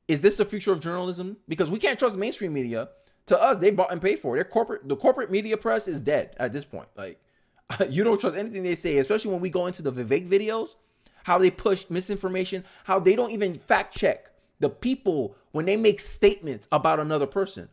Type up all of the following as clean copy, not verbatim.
Is this the future of journalism? Because we can't trust mainstream media. To us, they bought and paid for it. The corporate media press is dead at this point. Like, you don't trust anything they say, especially when we go into the Vivek videos, how they push misinformation, how they don't even fact check the people when they make statements about another person.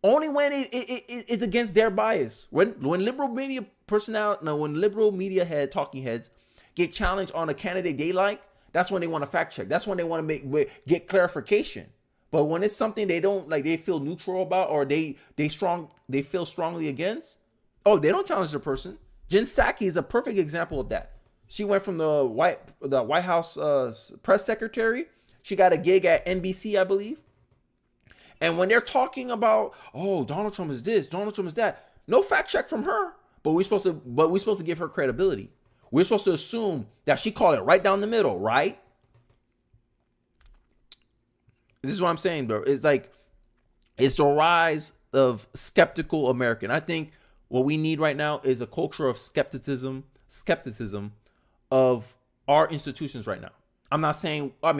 Only when it's against their bias. When liberal media when liberal media talking heads get challenged on a candidate they like, that's when they want to fact check. That's when they want to get clarification. But when it's something they don't like, they feel neutral about, or they feel strongly against, oh, they don't challenge the person. Jen Psaki is a perfect example of that. She went from the White House press secretary. She got a gig at NBC, I believe. And when they're talking about, oh, Donald Trump is this, Donald Trump is that, no fact check from her. But we're supposed to give her credibility. We're supposed to assume that she called it right down the middle, right? This is what I'm saying, bro. It's like, it's the rise of skeptical American. I think what we need right now is a culture of skepticism of our institutions right now. I'm not saying, I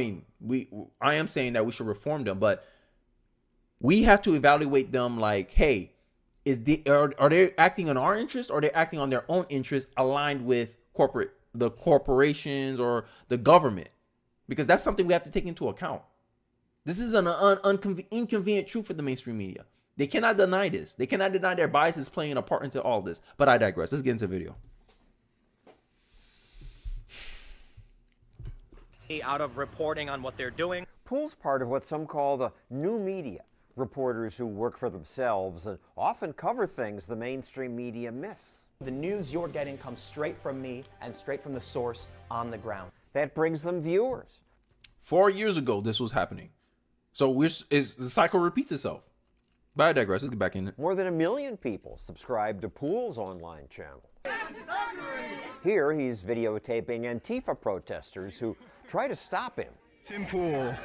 am saying that we should reform them, but we have to evaluate them like, hey, are they acting in our interest, or are they acting on their own interest aligned with the corporations or the government? Because that's something we have to take into account. This is an inconvenient truth for the mainstream media. They cannot deny this. They cannot deny their bias is playing a part into all this. But I digress. Let's get into the video. Out of reporting on what they're doing. Pool's part of what some call the new media, reporters who work for themselves and often cover things the mainstream media miss. The news you're getting comes straight from me and straight from the source on the ground. That brings them viewers. 4 years ago, this was happening. So the cycle repeats itself. But I digress. Let's get back in it. More than 1 million people subscribe to Pool's online channel. Here he's videotaping Antifa protesters who try to stop him. Tim Pool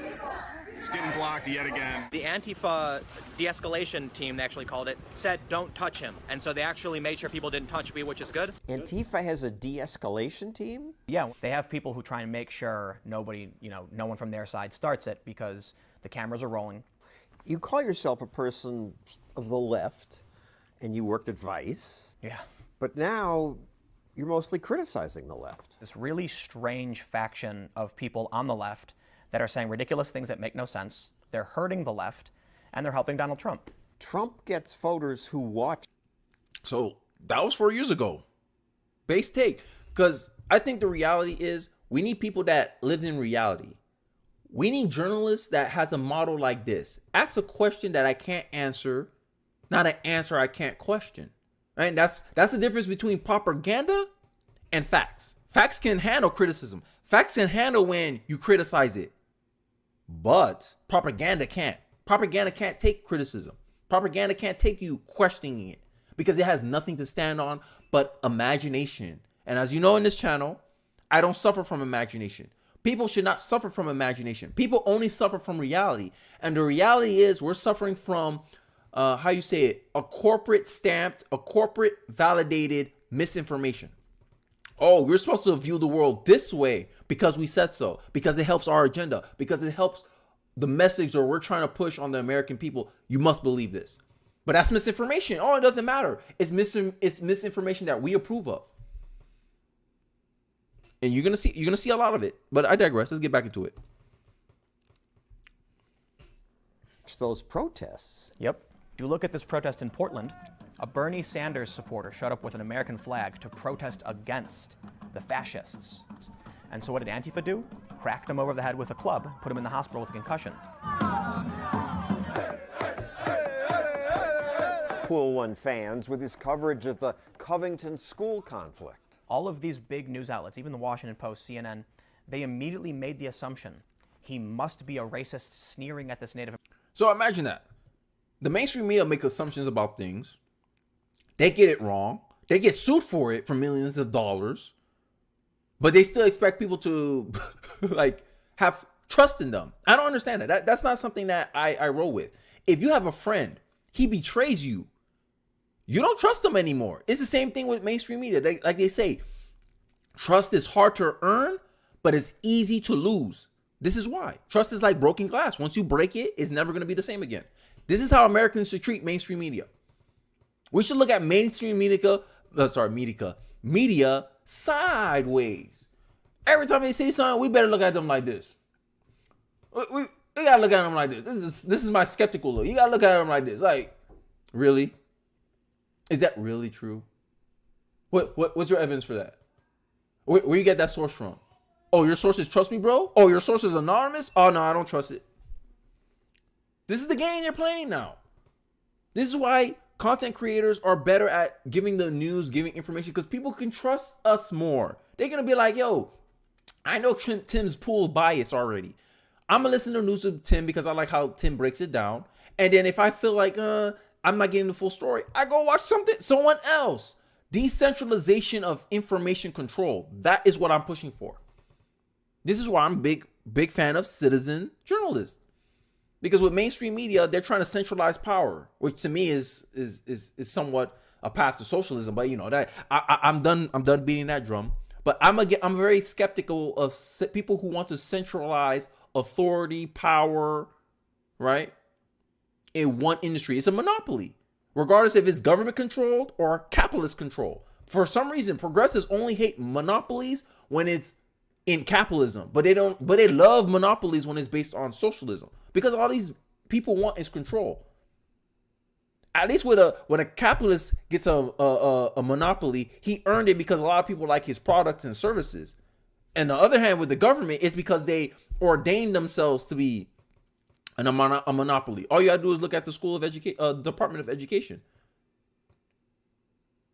is getting blocked yet again. The Antifa de-escalation team, they actually called it, said don't touch him. And so they actually made sure people didn't touch me, which is good. Antifa has a de-escalation team? Yeah, they have people who try and make sure nobody, no one from their side starts it because the cameras are rolling. You call yourself a person of the left, and you worked at Vice. Yeah. But now you're mostly criticizing the left. This really strange faction of people on the left that are saying ridiculous things that make no sense. They're hurting the left, and they're helping Donald Trump. Trump gets voters who watch. So that was 4 years ago. Base take. Because I think the reality is we need people that live in reality. We need journalists that has a model like this. Ask a question that I can't answer, not an answer I can't question. Right? That's the difference between propaganda and facts. Facts can handle criticism. Facts can handle when you criticize it. But propaganda can't. Propaganda can't take criticism. Propaganda can't take you questioning it because it has nothing to stand on but imagination. And as you know in this channel, I don't suffer from imagination. People should not suffer from imagination. People only suffer from reality. And the reality is we're suffering from, a corporate stamped, a corporate validated misinformation. Oh, we're supposed to view the world this way because we said so, because it helps our agenda, because it helps the message that we're trying to push on the American people. You must believe this. But that's misinformation. Oh, it doesn't matter. It's misinformation that we approve of. And you're gonna see a lot of it. But I digress. Let's get back into it. Those protests. Yep. If you look at this protest in Portland, a Bernie Sanders supporter showed up with an American flag to protest against the fascists. And so what did Antifa do? Cracked him over the head with a club, put him in the hospital with a concussion. Pool won fans with his coverage of the Covington school conflict. All of these big news outlets, even the Washington Post, CNN, they immediately made the assumption he must be a racist sneering at this Native. So imagine that. The mainstream media make assumptions about things. They get it wrong. They get sued for it for millions of dollars. But they still expect people to have trust in them. I don't understand that. That's not something that I roll with. If you have a friend, he betrays you, you don't trust them anymore. It's the same thing with mainstream media. They say, trust is hard to earn, but it's easy to lose. This is why. Trust is like broken glass. Once you break it, it's never going to be the same again. This is how Americans should treat mainstream media. We should look at mainstream media sideways. Every time they say something, we better look at them like this. We gotta look at them like this. This is my skeptical look. You gotta look at them like this. Like, really? Is that really true? What's your evidence for that? Where you get that source from? Oh, your sources trust me, bro? Oh, your source is anonymous? Oh, no, I don't trust it. This is the game you're playing now. This is why content creators are better at giving the news, giving information, because people can trust us more. They're going to be like, yo, I know Tim's pool bias already. I'm going to listen to news of Tim because I like how Tim breaks it down. And then if I feel like I'm not getting the full story, I go watch someone else. Decentralization of information control. That is what I'm pushing for. This is why I'm big fan of citizen journalists. Because with mainstream media, they're trying to centralize power, which to me is somewhat a path to socialism. But you know that I'm done beating that drum. But I'm very skeptical of people who want to centralize authority, power, right, in one industry. It's a monopoly, regardless if it's government controlled or capitalist controlled. For some reason, progressives only hate monopolies when it's in capitalism, but they love monopolies when it's based on socialism, because all these people want is control. At least when a capitalist gets a monopoly, he earned it because a lot of people like his products and services. And the other hand, with the government, it's because they ordained themselves to be a monopoly. All you gotta do is look at the Department of Education,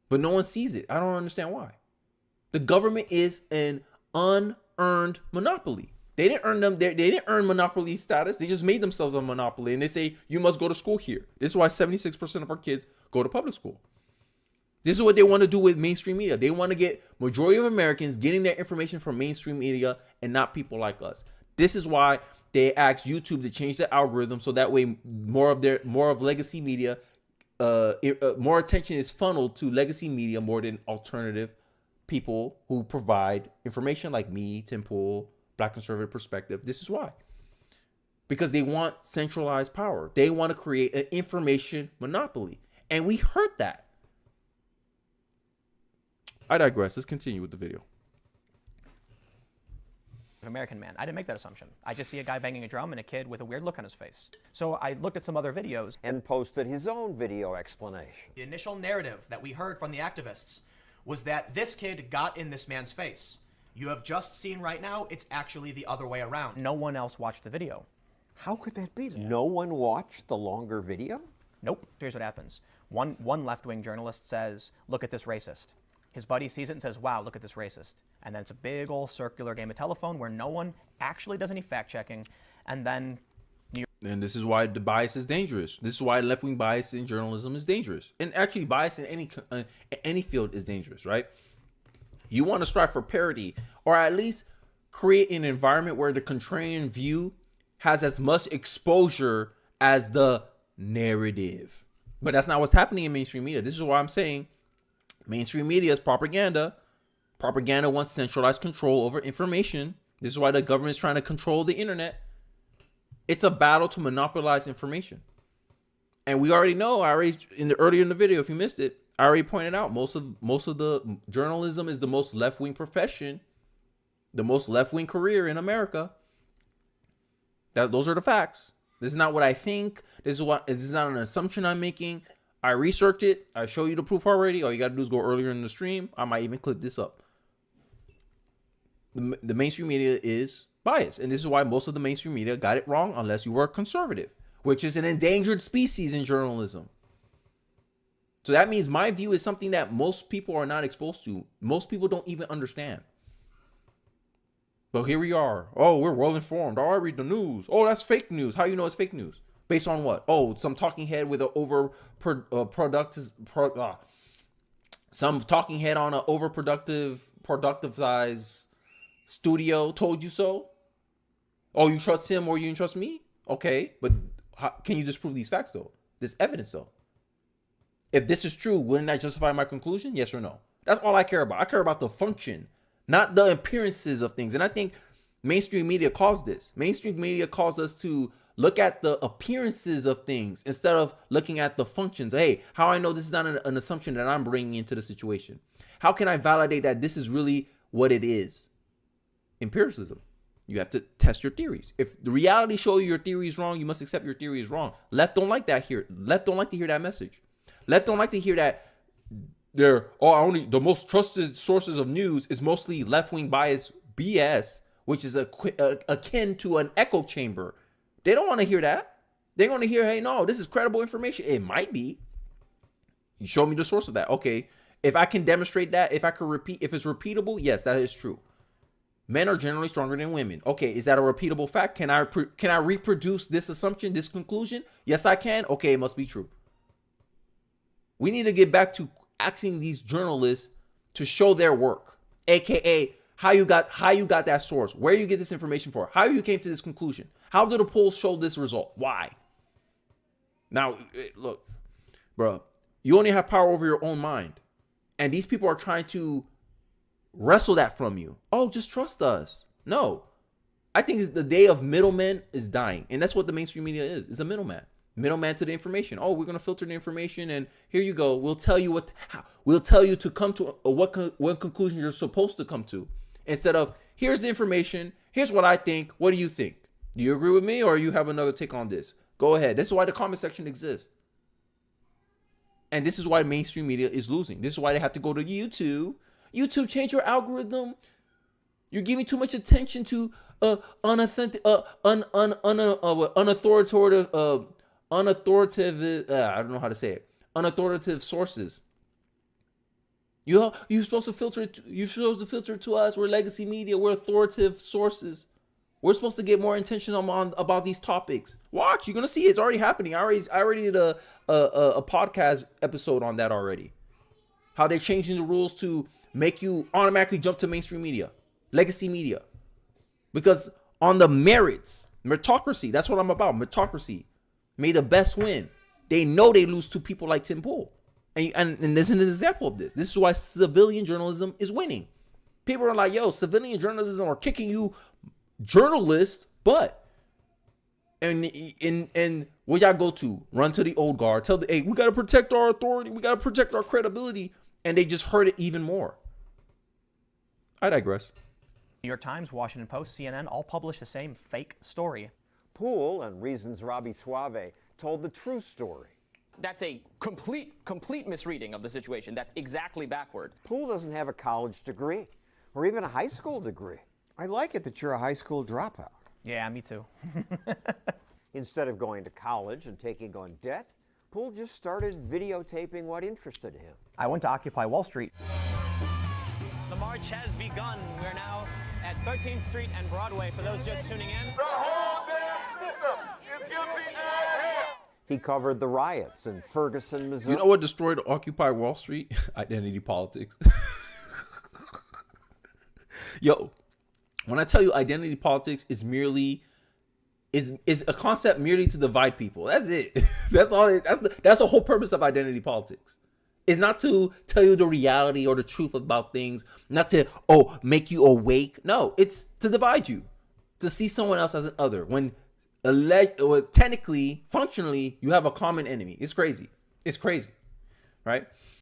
but no one sees it. I don't understand why. The government is an unearned monopoly. They didn't earn them. They didn't earn monopoly status. They just made themselves a monopoly, and they say you must go to school here. This is why 76% of our kids go to public school. This is what they want to do with mainstream media. They want to get majority of Americans getting their information from mainstream media and not people like us. This is why they asked YouTube to change the algorithm so that way more of legacy media, more attention is funneled to legacy media more than alternative people who provide information like me, Tim Pool, Black Conservative Perspective. This is why. Because they want centralized power. They want to create an information monopoly. And we heard that. I digress. Let's continue with the video. American man. I didn't make that assumption. I just see a guy banging a drum and a kid with a weird look on his face. So I looked at some other videos and posted his own video explanation. The initial narrative that we heard from the activists was that this kid got in this man's face. You have just seen right now, it's actually the other way around. No one else watched the video. How could that be? No one watched the longer video? Nope. Here's what happens. One left-wing journalist says, look at this racist. His buddy sees it and says, wow, look at this racist. And then it's a big old circular game of telephone where no one actually does any fact-checking. And then And this is why the bias is dangerous. This is why left-wing bias in journalism is dangerous. And actually bias in any field is dangerous, right? You want to strive for parity, or at least create an environment where the contrarian view has as much exposure as the narrative. But that's not what's happening in mainstream media. This is why I'm saying mainstream media is propaganda. Propaganda wants centralized control over information. This is why the government is trying to control the internet. It's a battle to monopolize information. And we already know, earlier in the video, if you missed it, I already pointed out most of the journalism is the most left-wing profession, the most left-wing career in America. Those are the facts. This is not what I think. This is not an assumption I'm making. I researched it. I show you the proof already. All you got to do is go earlier in the stream. I might even clip this up. The mainstream media is biased. And this is why most of the mainstream media got it wrong unless you were conservative, which is an endangered species in journalism. So that means my view is something that most people are not exposed to. Most people don't even understand. But here we are. Oh, we're well informed. Oh, I read the news. Oh, that's fake news. How you know it's fake news? Based on what? Oh, some talking head with an some talking head on an productivized studio told you so. Oh, you trust him or you didn't trust me? Okay, but can you disprove these facts though? This evidence though. If this is true, wouldn't that justify my conclusion? Yes or no? That's all I care about. I care about the function, not the appearances of things. And I think mainstream media calls this. Mainstream media calls us to look at the appearances of things instead of looking at the functions. Hey, how I know this is not an assumption that I'm bringing into the situation? How can I validate that this is really what it is? Empiricism. You have to test your theories. If the reality shows you your theory is wrong, you must accept your theory is wrong. Left don't like that here. Left don't like to hear that message. Left don't like to hear that only the most trusted sources of news is mostly left-wing bias BS, which is akin to an echo chamber. They don't want to hear that. They're going to hear, hey, no, this is credible information. It might be. You show me the source of that. Okay. If I can demonstrate that, if it's repeatable, yes, that is true. Men are generally stronger than women. Okay, is that a repeatable fact? Can I reproduce this assumption, this conclusion? Yes, I can. Okay, it must be true. We need to get back to asking these journalists to show their work, aka how you got that source, where you get this information for, how you came to this conclusion, how did the polls show this result, why? Now, look, bro, you only have power over your own mind, and these people are trying to wrestle that from you. Oh, just trust us. No, I think the day of middlemen is dying, and that's what the mainstream media is. It's a middleman to the information. Oh, we're gonna filter the information, and here you go. We'll tell you to come to what conclusion you're supposed to come to, instead of here's the information. Here's what I think. What do you think? Do you agree with me, or you have another take on this? Go ahead. This is why the comment section exists, and this is why mainstream media is losing. This is why they have to go to YouTube. YouTube, change your algorithm. You're giving too much attention to unauthoritative, I don't know how to say it. Unauthoritative sources. You're supposed to filter it. You're supposed to filter it to us. We're legacy media. We're authoritative sources. We're supposed to get more attention about these topics. Watch, you're gonna see it's already happening. I already did a podcast episode on that already. How they're changing the rules to make you automatically jump to mainstream media, legacy media, because on the merits, meritocracy. That's what I'm about. Meritocracy. May the best win. They know they lose to people like Tim Pool. And this is an example of this. This is why civilian journalism is winning. People are like, yo, civilian journalism are kicking you journalists' butt. And where y'all go to? Run to the old guard. Tell hey, we got to protect our authority. We got to protect our credibility. And they just hurt it even more. I digress. New York Times, Washington Post, CNN all publish the same fake story. Poole and Reason's Robbie Suave told the true story. That's a complete misreading of the situation. That's exactly backward. Poole doesn't have a college degree or even a high school degree. I like it that you're a high school dropout. Yeah, me too. Instead of going to college and taking on debt, Poole just started videotaping what interested him. I went to Occupy Wall Street. The march has begun. We're now at 13th Street and Broadway for those just tuning in. The whole damn system is guilty as hell. He covered the riots in Ferguson, Missouri. You know what destroyed Occupy Wall Street? Identity politics. Yo, when I tell you identity politics is a concept merely to divide people. That's it. That's all. That's the whole purpose of identity politics. It's not to tell you the reality or the truth about things, not to make you awake. No, it's to divide you, to see someone else as an other. When technically, functionally, you have a common enemy. It's crazy. It's crazy, right?